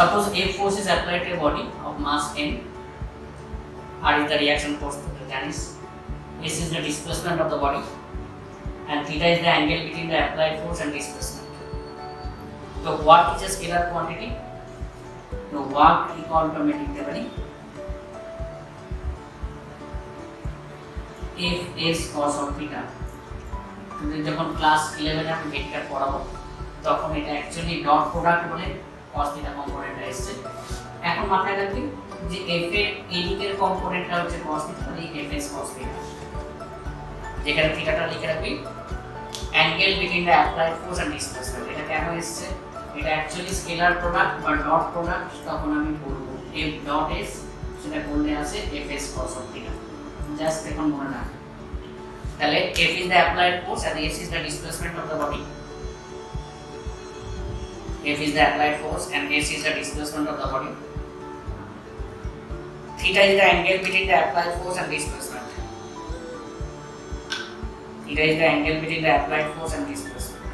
Suppose F force is applied to a body of mass m, R is the reaction force to the Janis, S is the displacement of the body, and theta is the angle between the applied force and displacement. So what is a scalar quantity? No, what equal to লিখতে পারি f s cos of theta. যখন class 11 এ আমি vector পড়াবো তখন এটা actually dot product বলে cos theta কম্পোনেন্টটা এসেছে। এখন মাথায় রাখবি যে f এর এদিকের কম্পোনেন্টটা হচ্ছে cos theta, মানে f s cos theta, যেখানে থিটাটা লিখে রাখবি angle between the applied force and displacement. এটা কেন এসেছে? এটা অ্যাকচুয়ালি স্কেলার প্রোডাক্ট বা ডট প্রোডাক্ট, তখন আমি বলবো f ডট s, সেটা করলে আসে f s cos of theta। Just এখন মনে রাখ, তাহলে f is the applied force and s is the displacement of the body. F is the applied force and s is the displacement of the body. Theta is the angle between the applied force and displacement. Theta is the angle between the applied force and displacement.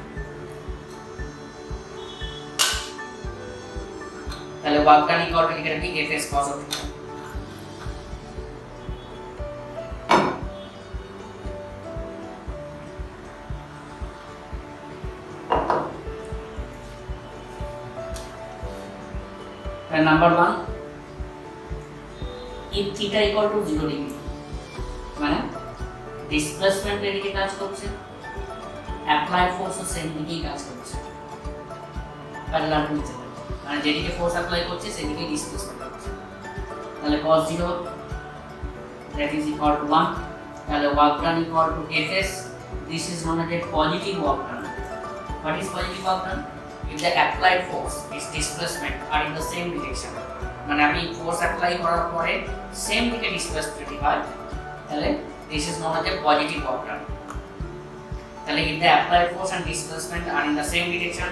তাহলে work done equal to লিখে রাখি f s cos of theta। Number 1, if theta equal to 0 degree, মানে displacement এদিকে কাজ করছে, applied force same দিকেই কাজ করছে, প্যারালাল টু ইচ আদার, মানে যেদিকে ফোর্স অ্যাপ্লাই করছে সেদিকে ডিসপ্লেসমেন্ট হচ্ছে। তাহলে cos 0 that is equal to 1, তাহলে work done equal to fs, this is known as a positive work done. What is positive work done? If the applied force is displacement are in the same direction, মানে আমি force apply করার পরে same দিকে displacement হয়, তাহলে this is known as a positive work done. তাহলে if the applied force and displacement are in the same direction,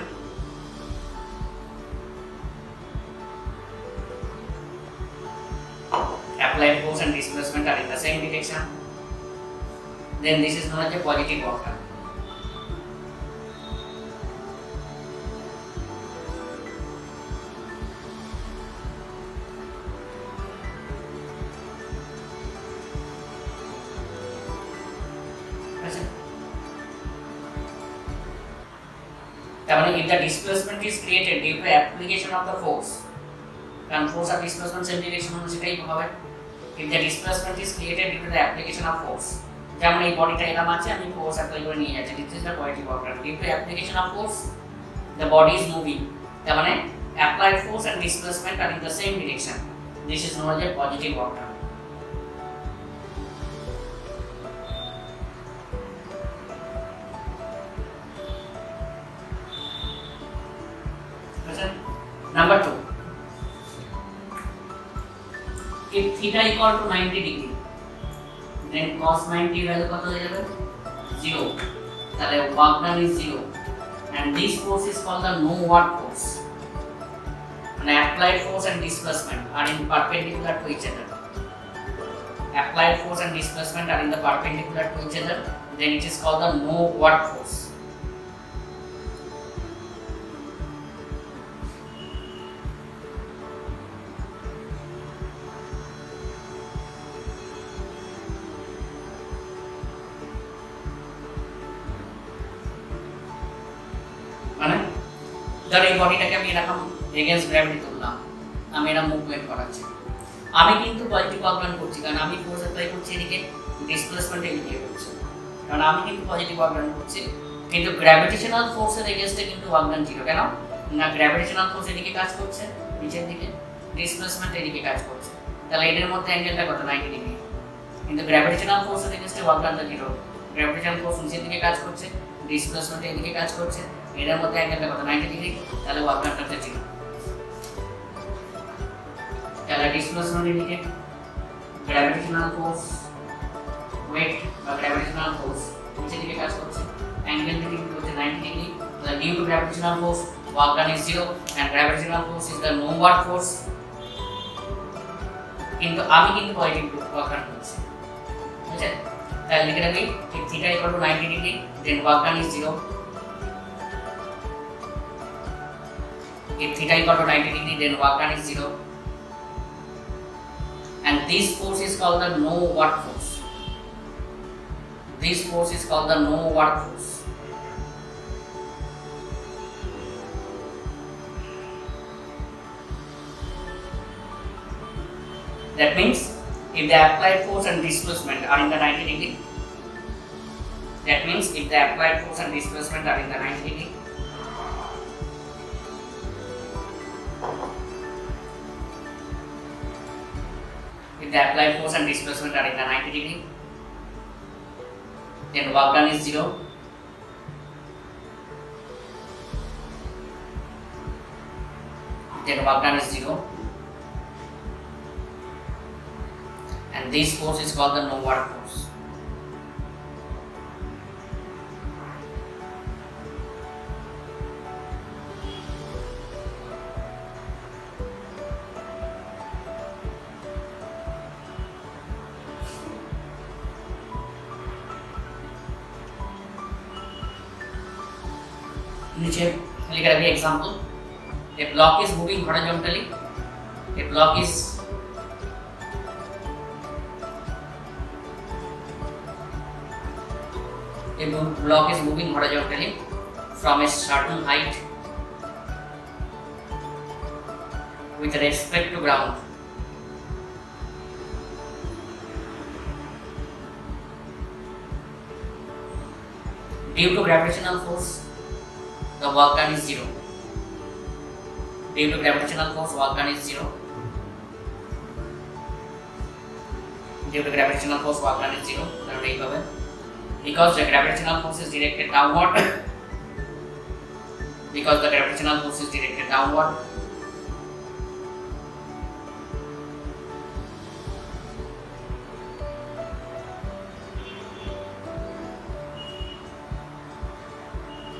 applied force and displacement are in the same direction, then this is known as a positive work done. If the displacement is created due to application of the force, and force of displacement same direction হলে সেটাই হবে। If the displacement is created due to the application of force, যেমন এই বডিটা এরকম আছে, আমি force apply করে নিয়ে যাচ্ছি, this is the positive work done. Due to application of force, the body is moving, তার মানে applied force and displacement are in the same direction, this is known as a positive work done. Number 2, if theta equal to 90 degree, then cos 90 value কত হয়ে যাবে? 0, তাহলে work done is 0, and this force is called the no work force, and applied force and displacement are in perpendicular to each other. Applied force and displacement are in the perpendicular to each other, then it is called the no work force. ধর এই বডিটাকে আমি এরকম against gravity তুললাম, আমি এটা movement করাচ্ছি, আমি কিন্তু পজিটিভ ওয়ার্ক ডান করছি, কারণ আমি ফোর্স অ্যাপ্লাই করছি এদিকে, ডিসপ্লেসমেন্ট এদিকে হচ্ছে, কারণ আমি কিন্তু পজিটিভ ওয়ার্ক ডান করছি, কিন্তু গ্র্যাভিটেশনাল ফোর্সের এগেইনস্টে কিন্তু ওয়ার্ক ডান ছিল। কেন না? গ্র্যাভিটেশনাল ফোর্স এদিকে কাজ করছে নিচের দিকে, ডিসপ্লেসমেন্ট এদিকে কাজ করছে, তাহলে এদের মধ্যে অ্যাঙ্গেলটা কত? 90 ডিগ্রি। কিন্তু গ্র্যাভিটেশনাল ফোর্সের এগেইনস্টে ওয়ার্ক ডানটা জিরো, গ্র্যাভিটেশনাল ফোর্স নিচের দিকে কাজ করছে, ডিসপ্লেসমেন্ট এদিকে কাজ করছে, এর মধ্যে অ্যাঙ্গেলটা কত? 90 ডিগ্রি, তাহলে ওয়ার্ক ডানটা জিরো। তাহলে ডিসপ্লেসমেন্ট এদিকে, গ্র্যাভিটেশনাল ফোর্স ওয়েট বা গ্র্যাভিটেশনাল ফোর্স নিচের দিকে কাজ করছে, অ্যাঙ্গেল দিকে হচ্ছে 90 ডিগ্রি, তাহলে due to gravitational force work done is zero, and gravitational force is the no work force. কিন্তু আমি কিন্তু পজিটিভ ওয়ার্ক ডান করছি, ঠিক আছে? তাহলে লিখে রাখি if theta equal to 90 degree, then work done is 0. If theta equal to 90 degree, then work done is 0. And this force is called the no work force. This force is called the no work force. That means if the applied force and displacement are in the 90 degree, that means if the applied force and displacement are in the 90 degree, if the applied force and displacement are in the 90 degree, then work done is 0. Then work done is 0. And this force is called the no work force. नीचे लिख रहा है example. A block is moving horizontally. A block is moving horizontally from a certain height with respect to ground. Due to gravitational force, the work done is 0. Due to gravitational force, work done is 0. Due to gravitational force, work done is 0. Because the gravitational force is directed downward. Because the gravitational force is directed downward.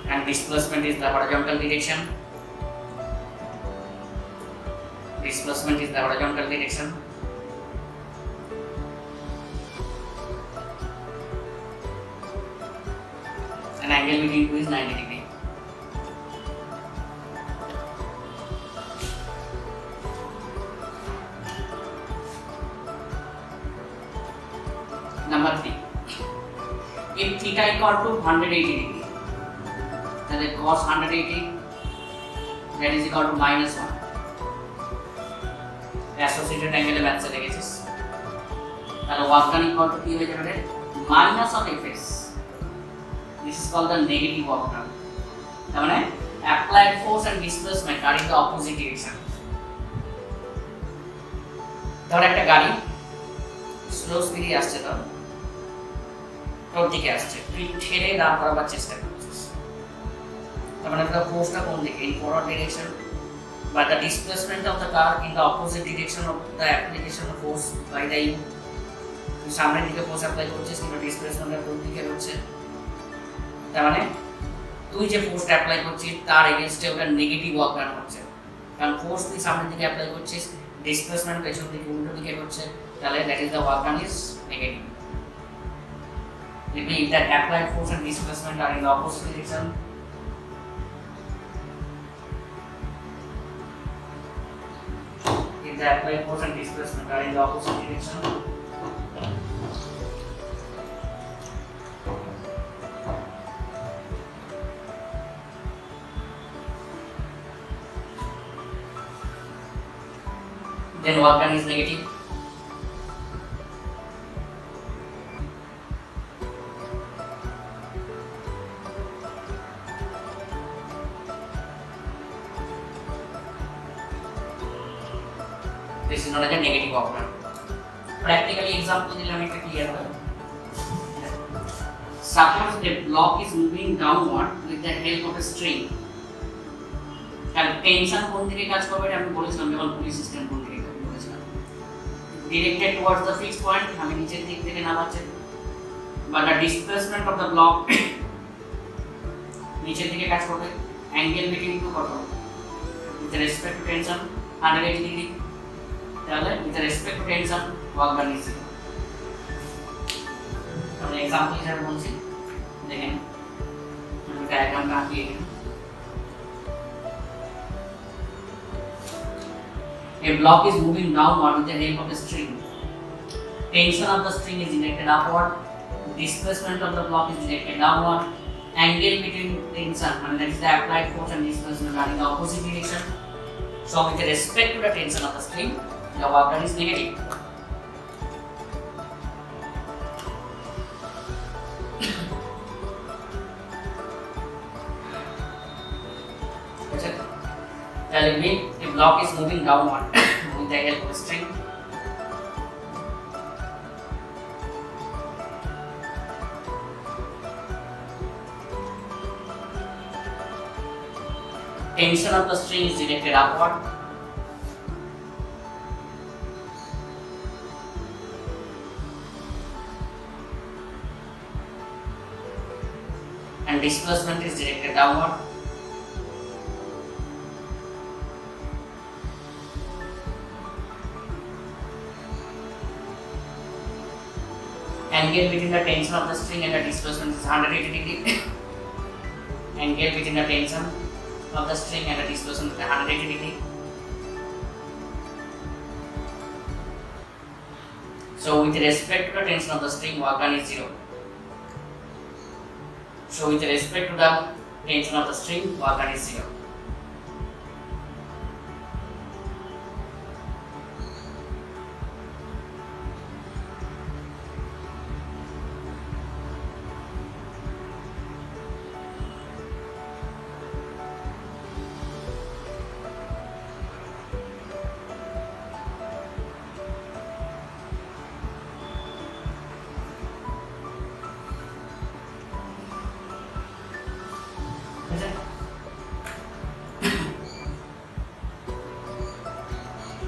And displacement is the horizontal direction. Displacement is the horizontal direction. And angle between two is 90 degree. Number 3. If theta equal to 180 degree, then cos 180 that is equal to minus 1. Associated angle math se lekheছিস তাহলে work done equal to কি হয়ে যাবে minus of fs. This is called the negative work done. তার মানে applied force and displacement are in the opposite direction. ধর একটা গাড়ি slow স্পিডে আসছে, তোর দিকে আসছে, তুই ঠেলে দাঁড় করাবার চেষ্টা করছিস, তার মানে the force কোন দিকে, in forward direction, but the displacement of the car in the opposite direction of the application of force by the u. তুই সামনের দিকে ফোর্স অ্যাপ্লাই করছিস কিন্তু ডিসপ্লেসমেন্টটা তোর দিকে হচ্ছে, তার মানে তুই যে ফোর্সটা অ্যাপ্লাই করছিস তার এগেইনস্টে ওটা নেগেটিভ ওয়ার্ক ডান হচ্ছে, কারণ ফোর্স তুই সামনের দিকে অ্যাপ্লাই করছিস, ডিসপ্লেসমেন্ট পেছন দিকে উল্টো দিকে হচ্ছে, তাহলে that is the work done is negative. If that applied force and displacement are in the opposite direction, if the applied force and displacement are in the opposite direction, then work done is negative. This is known as a negative work done. Practically example দিলে আমি একটা clear হবে. Suppose a block is moving downward with the help of a string. আর tension কোন দিকে কাজ করবে এটা আমি বলেছিলাম, যেমন পুলি সিস্টেম কোন দিকে কাজ বলেছিলাম, directed towards the fixed point, আমি নিচের দিক থেকে নামাচ্ছি, but the displacement of the block নিচের দিকে কাজ করবে, angle between two কত, with respect to tension 180 degree, তাহলে with respect to tension work done is 0. আমরা एग्जांपल হিসেবে বলছি, দেখেন আমি ডায়াগ্রামটা আঁকিয়ে দিই. A block is moving downward with the help of a string. Tension of the string is directed upward. Displacement of the block is directed downward. Angle between tension, and that is the applied force, and displacement are in the opposite direction. So with respect to the tension of the string, the work done is negative. Telling me the block is moving downward with the help of a string. Tension of the string is directed upward. And displacement is directed downward. Angle between the tension of the string and the displacement is 180 degree. Angle between the tension of the string and the displacement is 180 degree. So with respect to the tension of the string, work done is 0. So with respect to the tension of the string, work done is 0.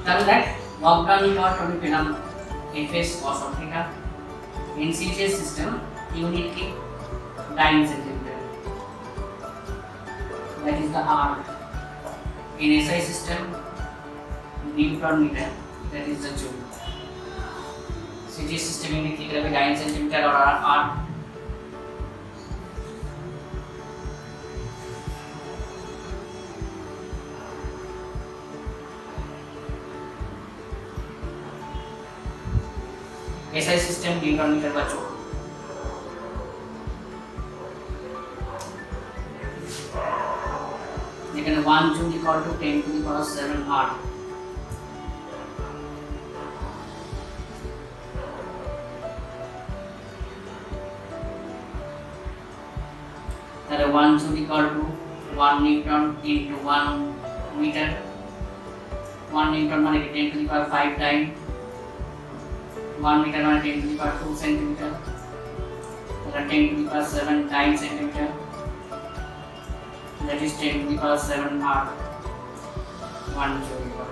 তাহলে দেখ work done equal to পেলাম fs cos of theta. In CGS system unit কি dyne centimeter, that is the R. In SI system Newton meter, that is the joule. CGS system unit কি করবে dyne centimeter or R. SI system Newton meter বা joule. এখানে 1 joule equal to 10 to the power 7 R. তাহলে 1 joule equal to 1 Newton into 1 meter. 1 Newton মানে 10 to the power 5 time. 1 meter মানে 10 to the power 2 centimeter. তাহলে 10 to the power 7 time centimeter. That is 10 to the power 7 R. 1 joule equal.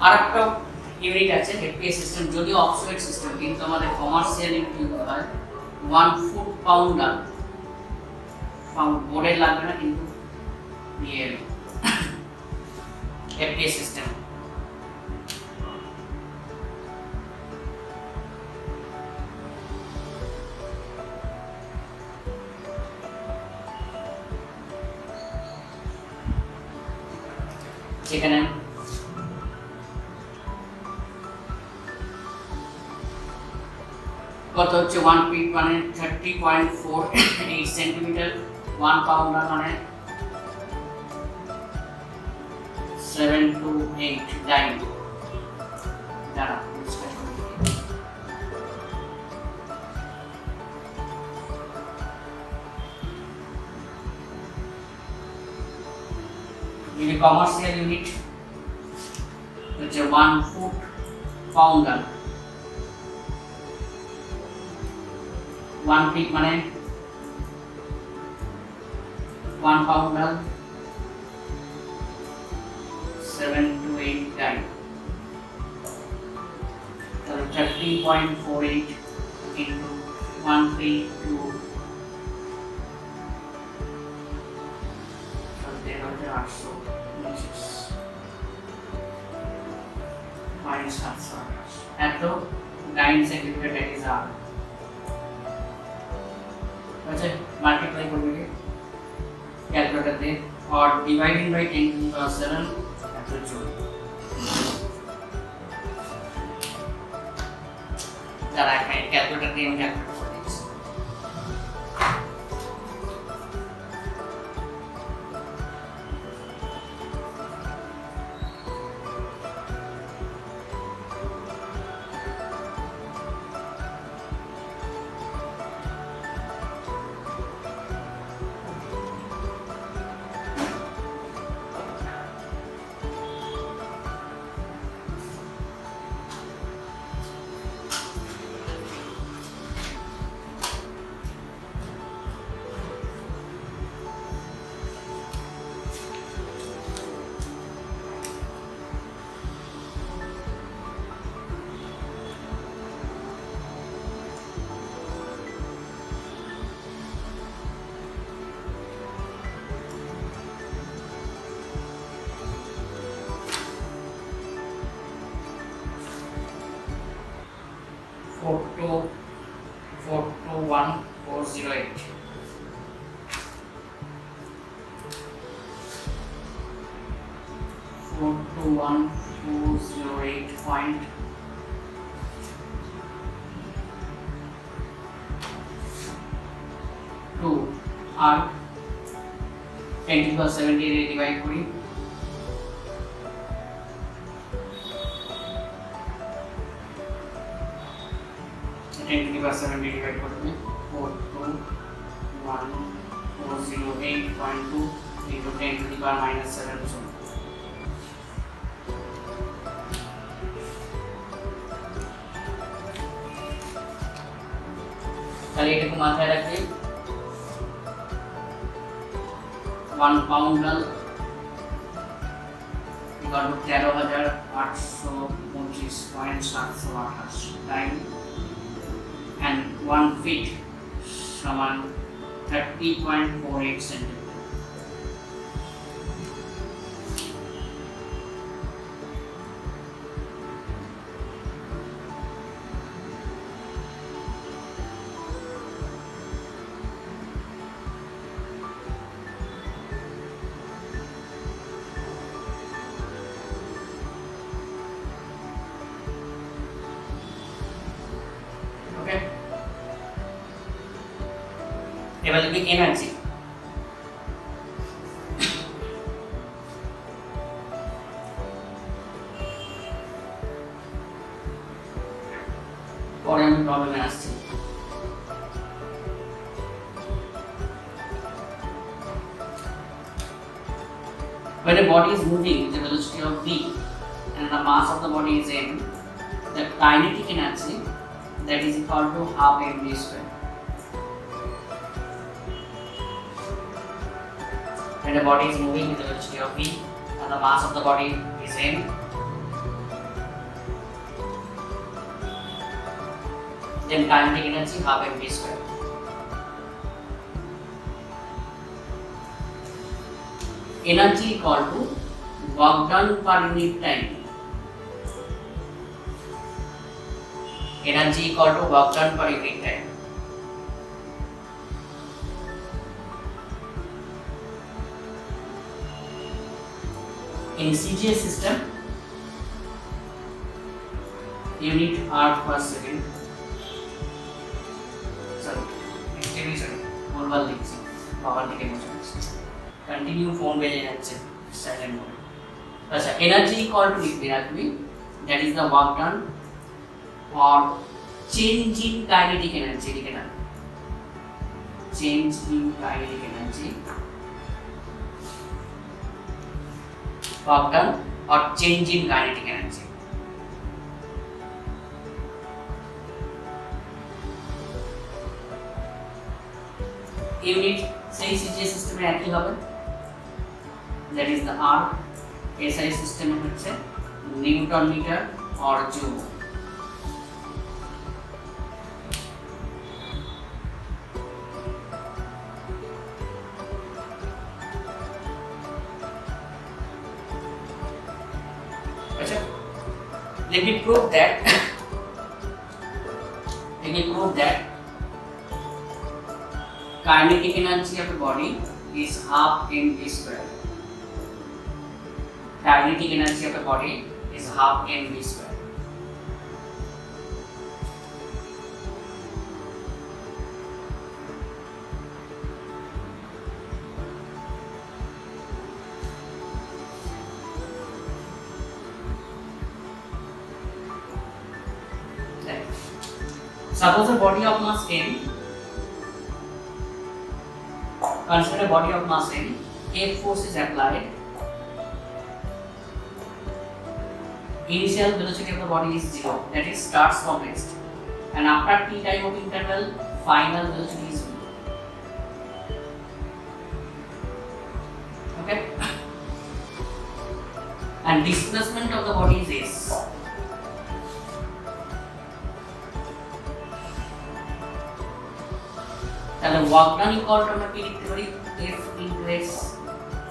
আরেকটা unit আছে FPS system, যদিও obsolete system, কিন্তু আমাদের commercial unit হয় 1 foot ponder. Pound বোর্ডের লাগবে না, কিন্তু নিয়ে এফপিএস সিস্টেম। সেখানে কত হচ্ছে 1 ফিট মানে 30.48 সেন্টিমিটার, 1 পাউন্ডার মানে 7 to 8 ডাইন। দাঁড়া in a commercial unit which is 1 foot pounder 1 feet মানে 1 pounder 7 to 8 time so 30.48 into 1 feet to minus at the 9 centimeter that is R. अच्छा multiply करोगे calculator पे और dividing by 10 to the power 7 at the joule. That I can calculator पे हम calculate कर देंगे. 421,408. .2 আর 10 to the 70 দিয়ে divide করি टेन टू द 7 डिवाइड करते हैं 421,408.2 into 10 to the power minus 7 joule. তাহলে এটাকে মাথায় রাখবে 1 poundal equal to 13,825.728 time and 1 feet সমান 30.48 centimeter. এবার লিখবি এনার্জি পরে আমি প্রবলেমে আসছি when a body is moving with the velocity of v and the mass of the body is m the kinetic energy that is equal to half mv square. When the body is moving with the velocity of v and the mass of the body is m, then kinetic energy half mv square. Energy equal to work done per unit time. Energy equal to work done per unit time. In CGS system, unit hour per second. Sorry, extension. Normal লিখছি, বাবার দিকে বসে আছে। Continue phone বেজে যাচ্ছে, silent mode. আচ্ছা, energy equal to লিখবি রাখবি that is the work done or change in kinetic energy লিখে নেন change in kinetic energy work done or change in kinetic energy unit সেই সিজিএস সিস্টেমে একই হবে that is the R SI system হচ্ছে newton metre or joule let me prove that kinetic energy of a body is half mv square. Kinetic energy of a body is half mv square. Suppose a body of mass m, consider a body of mass m, F force is applied. Initial velocity of the body is 0, that is starts from rest, and after t time of interval, final velocity is v. Okay, and displacement of the body is s. তাহলে work done equal to আমরা কি লিখতে পারি F into s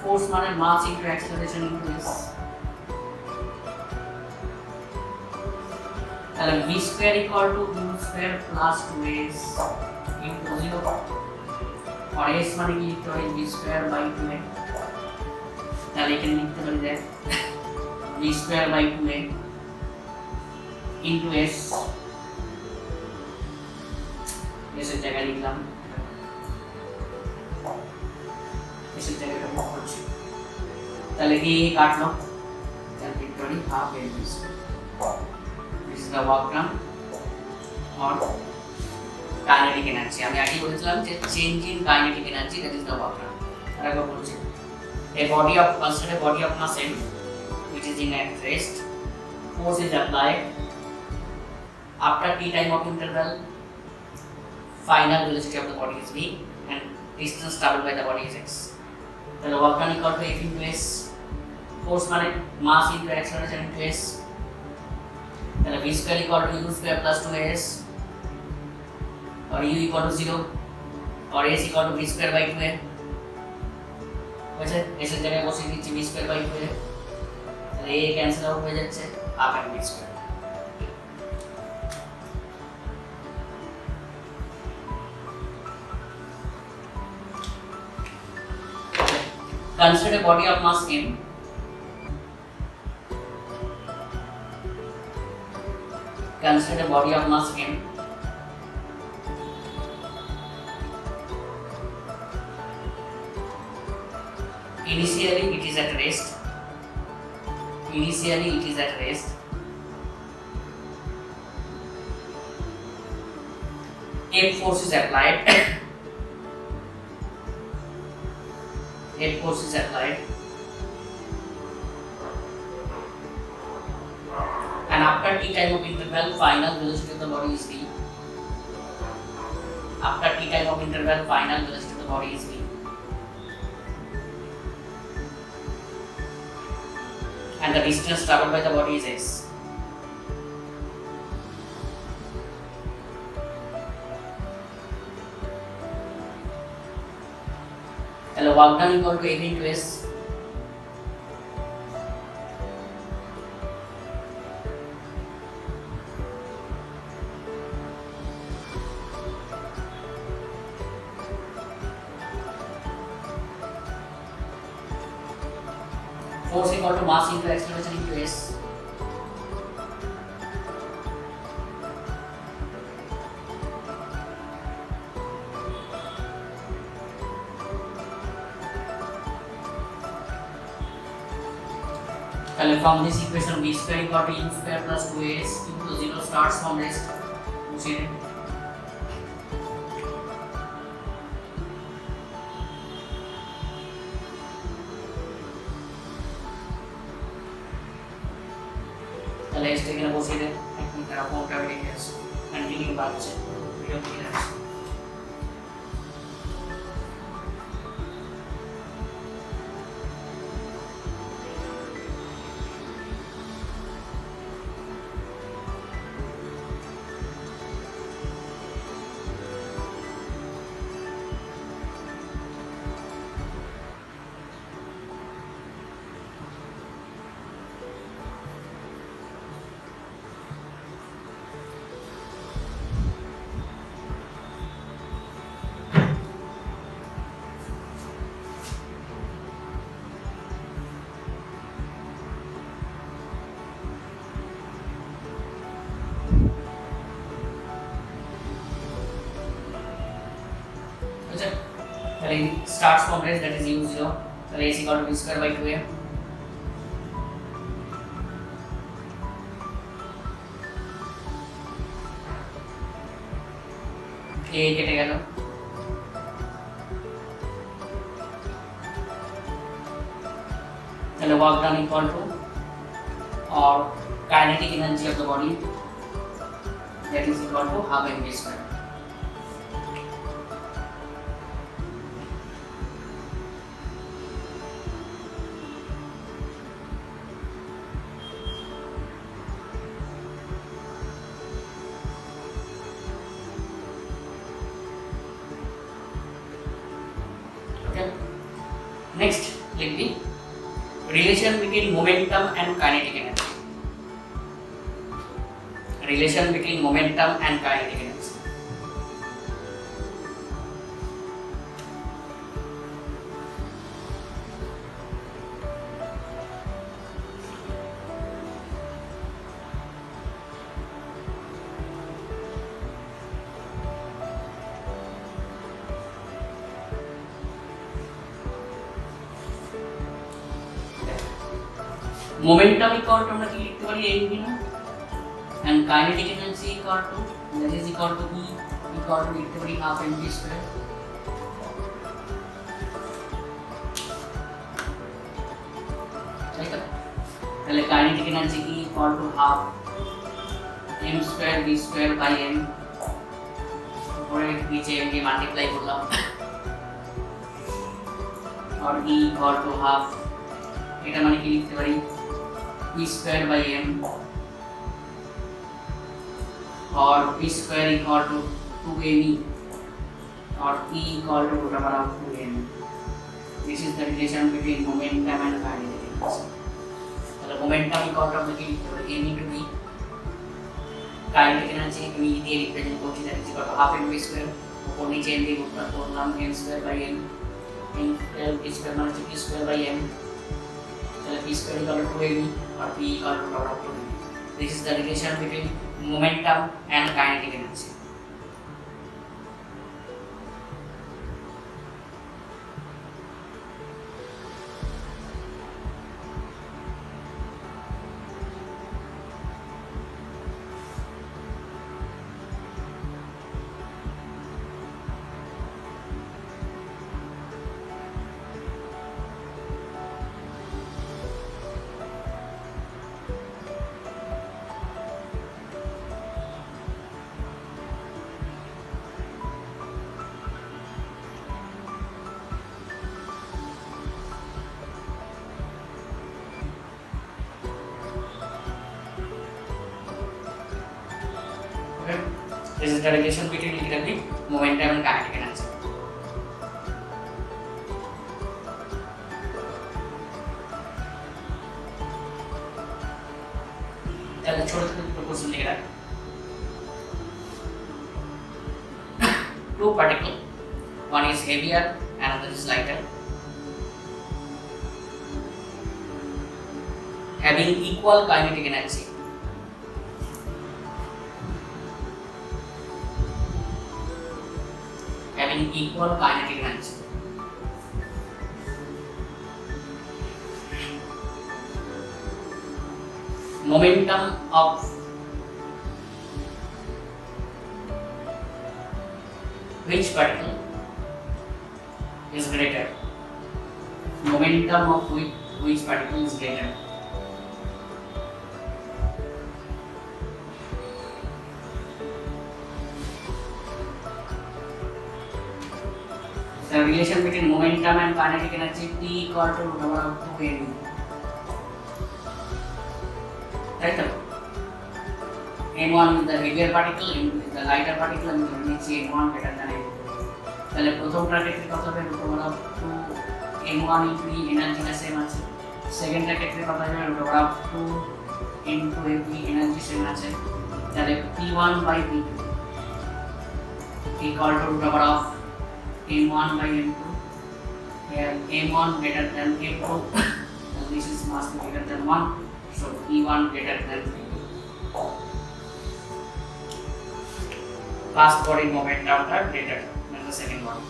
force মানে mass into acceleration into s তাহলে v square equal to u square plus 2s into 0 আর s মানে কি লিখতে পারি v স্কয়ার বাই 2a তাহলে এখানে লিখতে পারি দেখ v square by 2a into s এর জায়গায় লিখলাম इसी जगह पे पहुंच তাহলে কি কাটলো তাহলে ভিক্টরি half mv this is the work done or kinetic energy আমি আগেই বলেছিলাম যে change in kinetic energy that is the work done আরেকবার বলছি a body of consider a body of mass m which is in at rest force is applied after t time of interval final velocity of the body is v and distance traveled by the body is x তাহলে work done equal to F into s force মানে mass into acceleration into s তাহলে v square equal to u square plus 2s और u equal to 0 और s equal to v square by 2a वैसे ऐसे जगह को सीधी v square by 2a তাহলে a cancel out হয়ে যাচ্ছে half mv square consider a body of mass m consider a body of mass m initially it is at rest F force is applied and after t time of interval final velocity of the body is v and the distance traveled by the body is s তাহলে work done equal to F into s force equal to mass into acceleration into s তাহলে from this equation b square equal to u square plus 2as into 0 starts from rest মুছে দিন। তাহলে এসটা এখানে বসিয়ে দেন, এখন তার অঙ্কটা লিখে আসো, কন্টিনিউ বাড়ছে ভিডিও ক্লিয়ার আছে। তাহলে starts from rest that is u0, তাহলে a is equal to b square by 2m a কেটে গেল, তাহলে work done equal to or kinetic energy of the body that is equal to half mv square। Next, let me relation between momentum and kinetic energy. Relation between momentum and kinetic energy. Momentum equal to আমরা কি লিখতে পারি এই বিনা, and kinetic energy equal to that is equal to E equal to লিখতে পারি half mv square। তাহলে kinetic energy E equal to half m square v square by m, উপরে নিচে m দিয়ে মাল্টিপ্লাই করলাম, और E equal to half, এটা মানে কি লিখতে পারি p square by m or p square equal to 2me or e equal to root over of 2m। This is the relation between momentum and kinetic energy। তাহলে momentum equal to আমরা কি লিখতে পারি m into v, kinetic energy v দিয়ে represent করছি that is equal to half mv square, উপর নিচে m দিয়ে রুট করলাম m square by m, p square মানে p square by m, p square equal to 2me or p equal to root over 2m। This is the relation between momentum and kinetic energy। This is the relation between literally momentum and kinetic energy। তাহলে ছোট ছোট দুটো question লিখে রাখি। Two particle, one is heavier, another is lighter, having equal kinetic energy। Having equal kinetic energy। momentum of which particle is greater? Momentum of which particle is greater? The relation between momentum and kinetic energy T equal to root over of 2 mv. Right? m1 is the heavier particle, m2 is the lighter particle, and we নিচ্ছি m1 greater than m2. তাহলে প্রথমটার ক্ষেত্রে কত হবে root over of 2 m1 into e এনার্জিটা same আছে, সেকেন্ডটার ক্ষেত্রে কত হবে root over of 2 into mv energy same আছে, তাহলে p1 by p2 equal to root over of m1 by m2, where m1 greater than m2 and this is mass greater than 1, so p1 greater than p2. First body momentum are greater than the second body.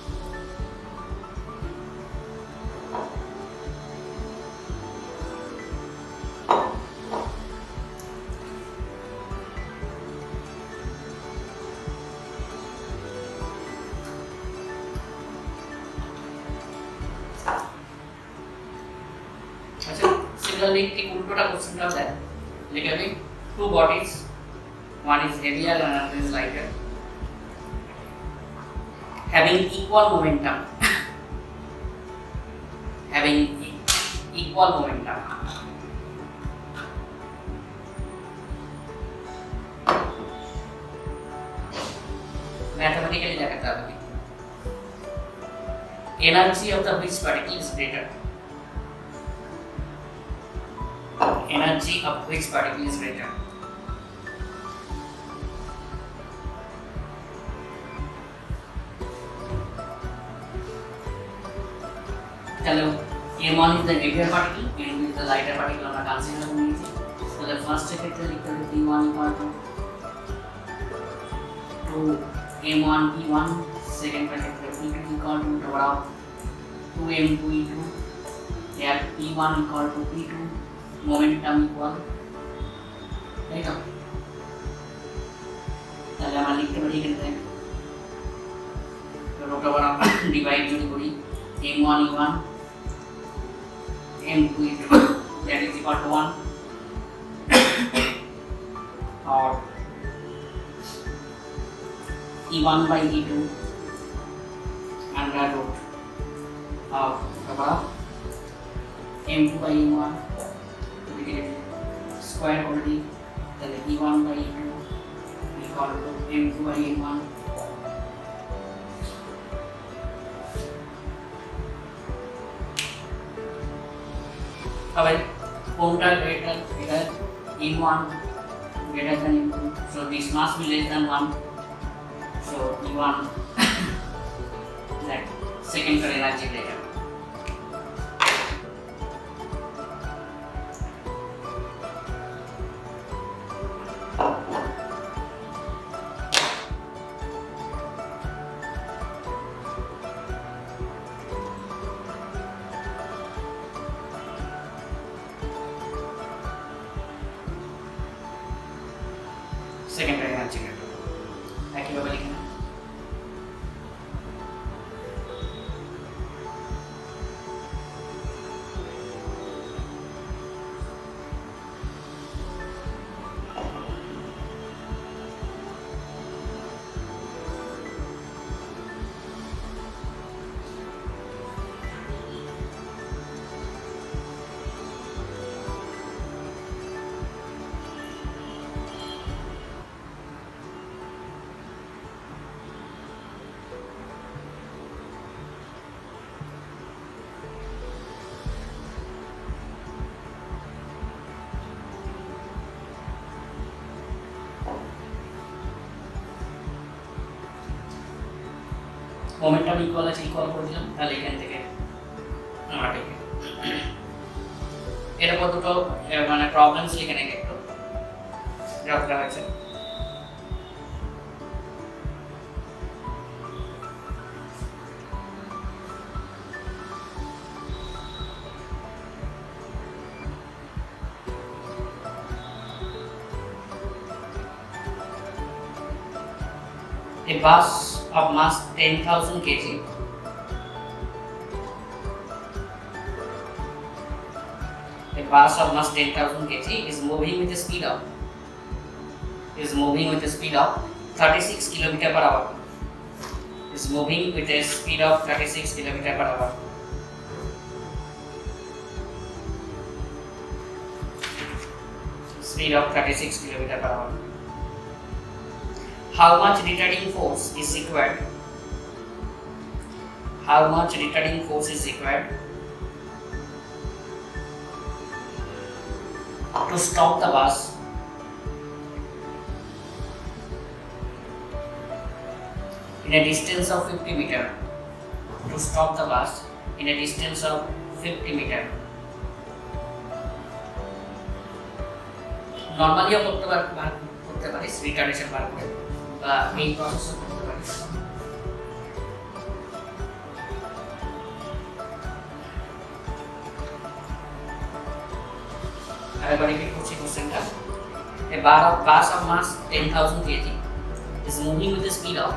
Similarly, take ulta question of that. Like two bodies, one is heavier and another is lighter, having equal momentum. Having equal momentum. Mathematically, energy of the which particle is greater? Energy of which particle is greater? Hello, m1 is the heavier particle, m2 is the lighter particle. আমরা consider করে নিয়েছি। তাহলে first ক্ষেত্রে লিখতে হবে p1 equal to m1 p1, second ক্ষেত্রে p2 equal to root of 2m2 e2, here p1 equal to p2, momentum equal, right? তাহলে আমরা লিখতে পারি এখানে root over of divide যদি করি m1 e1 m2 e2 that is equal to 1 or e1 by e2 under root of m2 by m1 to be square already, then e1 by e2 equal to m2 by m1. Counter greater e1 greater than e2, so this must be less than 1, so e1 that second energy greater. Secondary energy greater. একইভাবে লিখে নাও। Momentum equal আছে, equal করে দিলাম, তাহলে এখান থেকে আমরা পেয়ে এরপর দুটো মানে প্রবলেমস লিখে নেই একটু যতটা হয়েছে। A bus of mass 10,000 kg a bus of mass 10,000 kg is moving with a speed of 36 km per hour. Is moving with a speed of 36 km per hour. Speed of 36 km per hour. How much retarding force is required? How much retarding force is required to stop the bus in a distance of 50 meter? To stop the bus in a distance of 50 meter. Normally করতে পারিস retardation বার করে বা এই process করতে পারিস। আরেকবার repeat করছি কোশ্চেনটা। A bus of mass 10,000 kg is moving with the speed of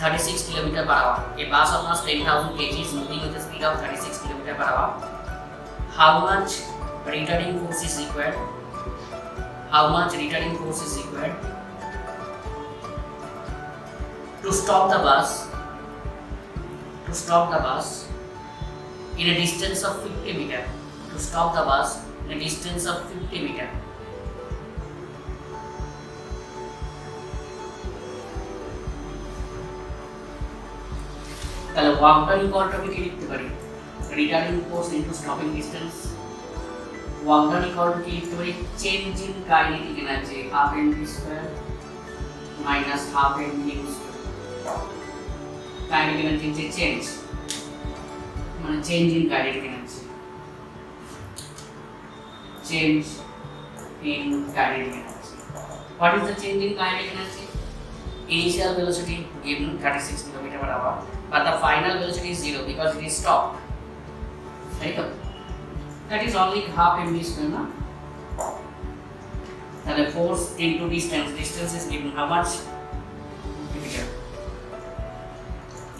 36 km per hour. A bus of mass 10,000 kg is moving with the speed of 36 km per hour. How much retarding force is required? How much retarding force is required to stop the bus in a distance of 50 meter? To stop the bus in a distance of 50 meter. তাহলে work done ইকুয়ালটাকে কি লিখতে পারি? Retarding force into stopping distance. Work done ইকুয়ালটাকে লিখতে পারি change in kinetic energy half n v square minus half n v square. Kinetic energy যে change মানে change in kinetic energy, change in kinetic energy. What is the change in kinetic energy? Initial velocity given 36 km per hour, but the final velocity is 0 because it is stopped. Right? That is only half mv square, na? And the force into distance. Distance is given how much?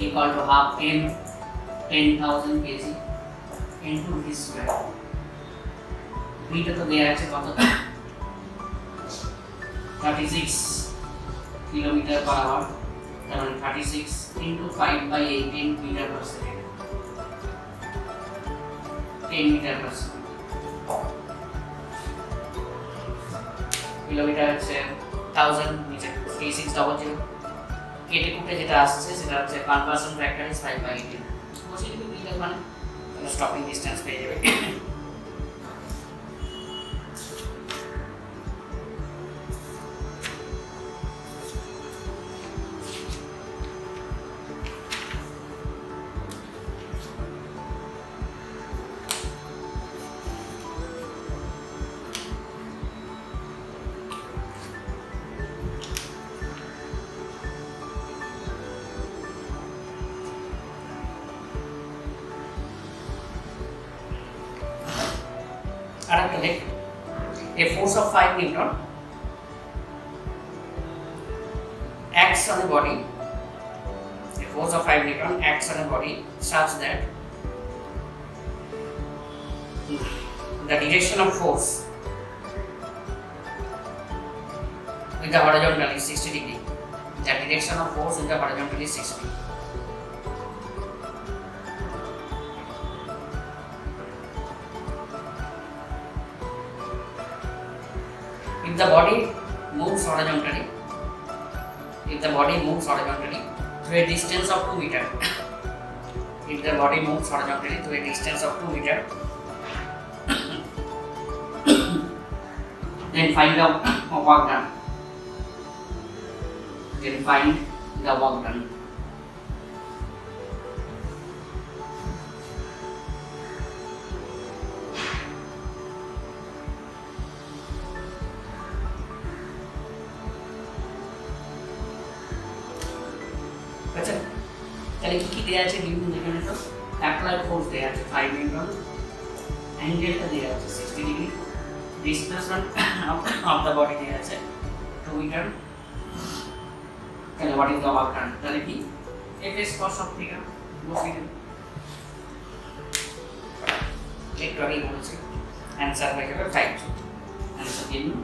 Equal to half m 10,000 kg into v square. তো দেয়া আছে কত 36 kilometre per hour, তার মানে 36 into 5/18 metre per second, 10 metre per second. Kilometre হচ্ছে 1000 নিচে 3600 কেটে কুটে যেটা আসছে সেটা হচ্ছে কনভার্সন ফ্যাক্টর ইজ 5/18 বসে দিবি মিটার মানে স্টপিং ডিসটেন্স পেয়ে যাবে। A force of 5 Newton acts on a body. A force of 5 Newton acts on a body such that the direction of force with the horizontal is 60 degree. The direction of force with the horizontal is 60. If the body moves horizontally to a distance of 2 meter, if the body moves horizontally to a distance of 2 meter, then find the work done. Then find the work done. আচ্ছা তাহলে কি দেয়া আছে বিভিন্ন এখানে তো applied force দেয়া আছে 5 নিউটন, অ্যাঙ্গেলটা দেয়া আছে 60 degree, displacement of the body দেয়া আছে 2 মিটার, তাহলে what is the work done, তাহলে কি F S cos of theta বসিয়ে দেব, একটু আগেই বলেছি অ্যান্সার হয়ে যাবে 5 জুল। অ্যান্সার দিয়ে দিন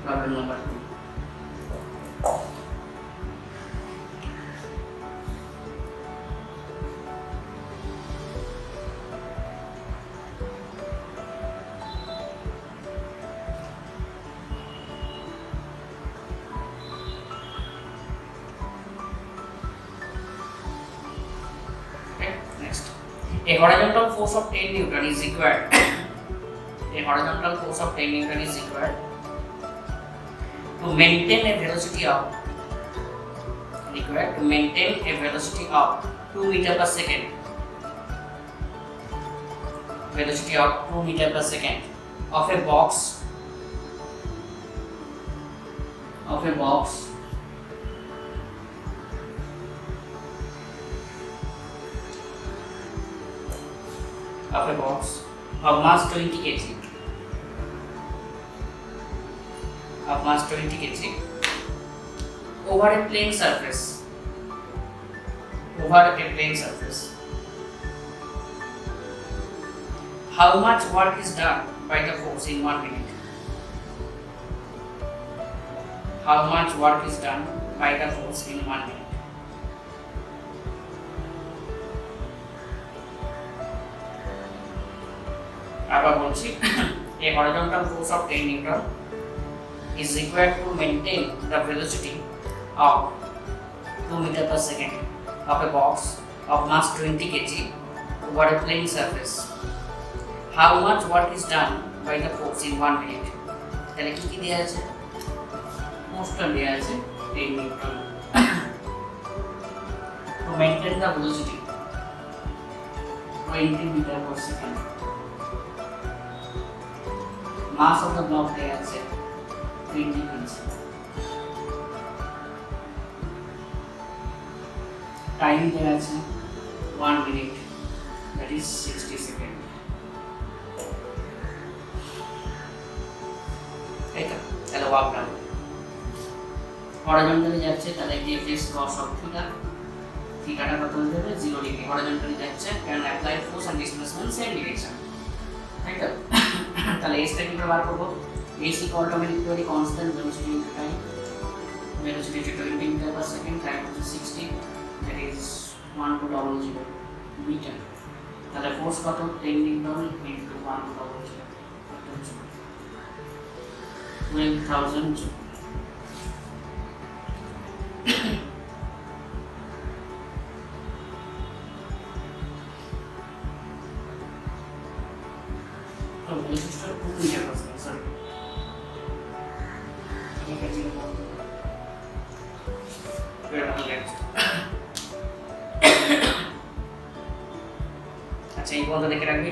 problem number 2। A horizontal force of 10 Newton is required. A horizontal force of 10 Newton is required to maintain a velocity of 2 meter per second. Velocity of 2 meter per second of a box of mass 20 kg over a plane surface. How much work is done by the force in 1 minute? How much work is done by the force in 1 minute? আবার বলছি, a horizontal force of 10 Newton is required to maintain the velocity of 2 meter per second of a box of mass 20 kg over a plane surface. How much work is done by the force in 1 minute? তাহলে কি দেয়া আছে? ফোর্সটা দেয়া আছে 10 Newton. To maintain the velocity 20 meter per second. Mass of the block দেয়া আছে 20 kg. Time দেয়া আছে 1 minute, that is 60 seconds. তাহলে ওয়ার্ক ডান। হরিজন্টালি যাচ্ছে, তাহলে কি এফ কস অফ থিটা, থিটাটা কত হয়ে যাবে 0 ডিগ্রি। হরিজন্টালি যাচ্ছে কারণ applied force and displacement same direction, তাই তো? তাহলে এসটা কি করে বার করব? এস ইকুয়াল টু আমি লিখতে পারি constant velocity into time. Velocity হচ্ছে 20 মিটার পার সেকেন্ড, টাইম হচ্ছে 60, দ্যাট ইজ 1200 মিটার। তাহলে ফোর্স কত? 10 নিউটন ইনটু 1200, 12,000 জুল। আচ্ছা, এই পর্যন্ত দেখে রাখবি।